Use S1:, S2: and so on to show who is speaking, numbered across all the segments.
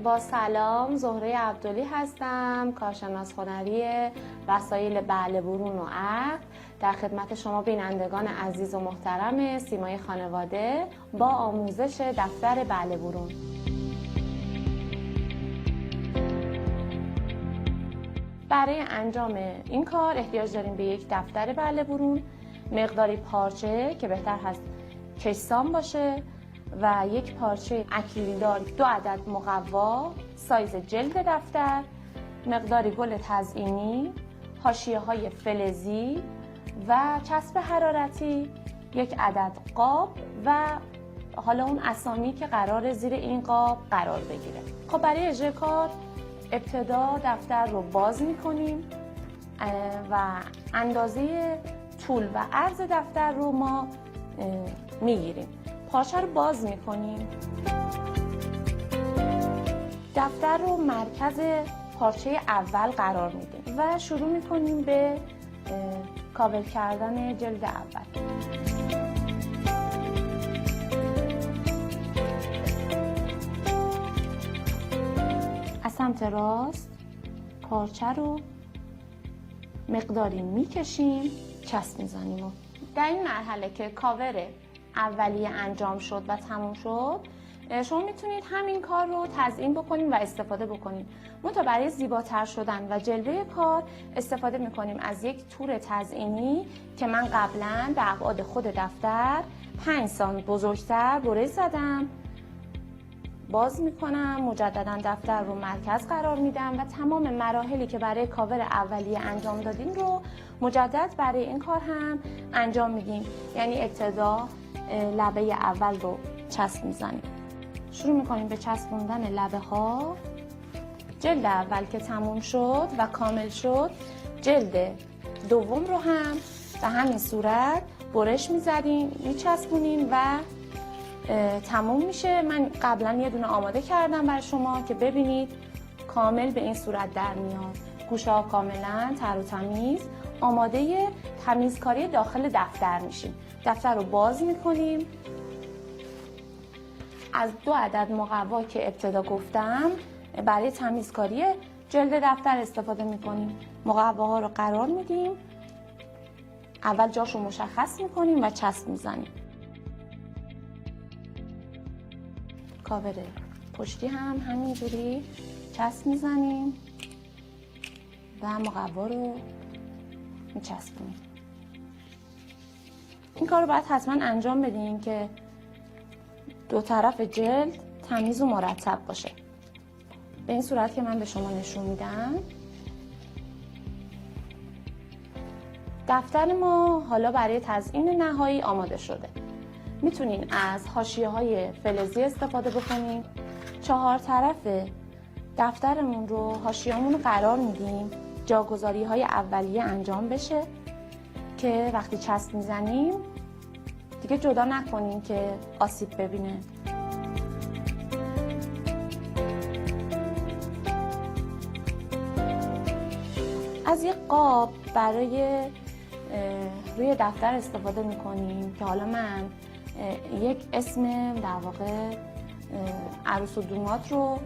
S1: با سلام، زهره عبدلی هستم، کارشناس هنری وسایل بله برون و عقد. در خدمت شما بینندگان عزیز و محترم سیمای خانواده با آموزش دفتر بله برون. برای انجام این کار احتیاج داریم به یک دفتر بله برون، مقداری پارچه که بهتر هست کشسان باشه و یک پارچه اکریلیدار، 2 عدد مقوا، سایز جلد دفتر، مقداری گل تزئینی، حاشیه‌های فلزی و چسب حرارتی، 1 عدد قاب و حالا اون اسامی که قرار زیر این قاب قرار بگیره. خب برای اجرای کار ابتدا دفتر رو باز می‌کنیم و اندازه طول و عرض دفتر رو ما میگیریم. پارچه رو باز میکنیم، دفتر رو مرکز پارچه اول قرار میدیم و شروع میکنیم به کاور کردن جلد اول. از سمت راست پارچه رو مقداری میکشیم، چسب میزنیم. در این مرحله که کاور اولیه انجام شد و تموم شد، شما میتونید همین کار رو تزیین بکنید و استفاده بکنید. منتها برای زیباتر شدن و جلوه کار استفاده میکنیم از یک تور تزیینی که من قبلا به ابعاد خود دفتر 5 سانتی بزرگتر برش زدم. باز میکنم، مجددا دفتر رو مرکز قرار میدم و تمام مراحلی که برای کاور اولیه انجام دادیم رو مجدد برای این کار هم انجام میدیم. یعنی ابتدا لبه اول رو چسب میزنیم، شروع میکنیم به چسبوندن لبه ها. جلد اول که تموم شد و کامل شد، جلد دوم رو هم به همین صورت برش میزدیم، میچسبونیم و تموم میشه. من قبلا یه دونه آماده کردم برای شما که ببینید کامل به این صورت در میاد. گوشه ها کاملا تر و تمیز، آماده تمیزکاری داخل دفتر میشیم. دفتر رو باز میکنیم، از 2 عدد مقوا که ابتدا گفتم برای تمیزکاری جلد دفتر استفاده میکنیم. مقواها رو قرار میدیم، اول جاش رو مشخص میکنیم و چسب میزنیم. کاور پشتی هم همینجوری چسب میزنیم و مقوا رو میچسبونیم. این کار رو باید حتما انجام بدیم که 2 طرف جلد تمیز و مرتب باشه. به این صورت که من به شما نشون میدم. دفتر ما حالا برای تزیین نهایی آماده شده. میتونین از حاشیه‌های فلزی استفاده بکنین. 4 طرف دفترمون رو، حاشیه‌مون رو قرار میدیم جاگذاری‌های اولیه انجام بشه که وقتی چسب میزنیم دیگه جدا نکنیم که آسیب ببینه. از یک قاب برای روی دفتر استفاده میکنیم که حالا من یک اسم در واقع عروس و داماد رو،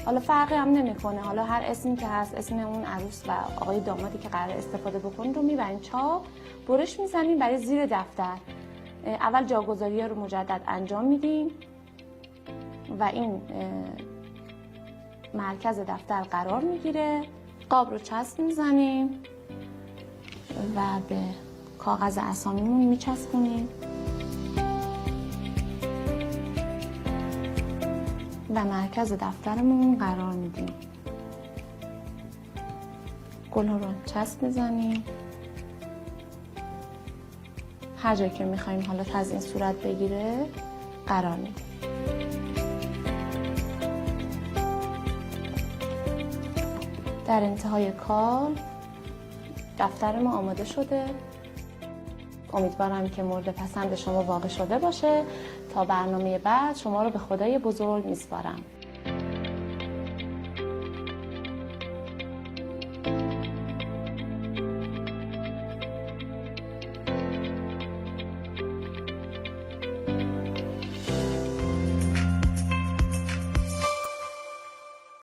S1: حالا فرقی هم نمیکنه، حالا هر اسمی که هست اسم اون عروس و آقای دامادی که قرار استفاده بکنیم رو میبریم چاپ، برش میزنیم برای زیر دفتر. اول جاگذاری ها رو مجدد انجام میدیم و این مرکز دفتر قرار میگیره. قاب رو چسب میزنیم و به کاغذ اسامیمون میچسبونیم و مرکز دفترمون قرار میدیم. گل رو چسب میزنیم. هر جایی که میخوایم حالا تزیین صورت بگیره قرار میدیم. در انتهای کار دفتر ما آماده شده. امیدوارم که مورد پسند شما واقع شده باشه. تا برنامه بعد شما رو به خدای بزرگ میسپارم.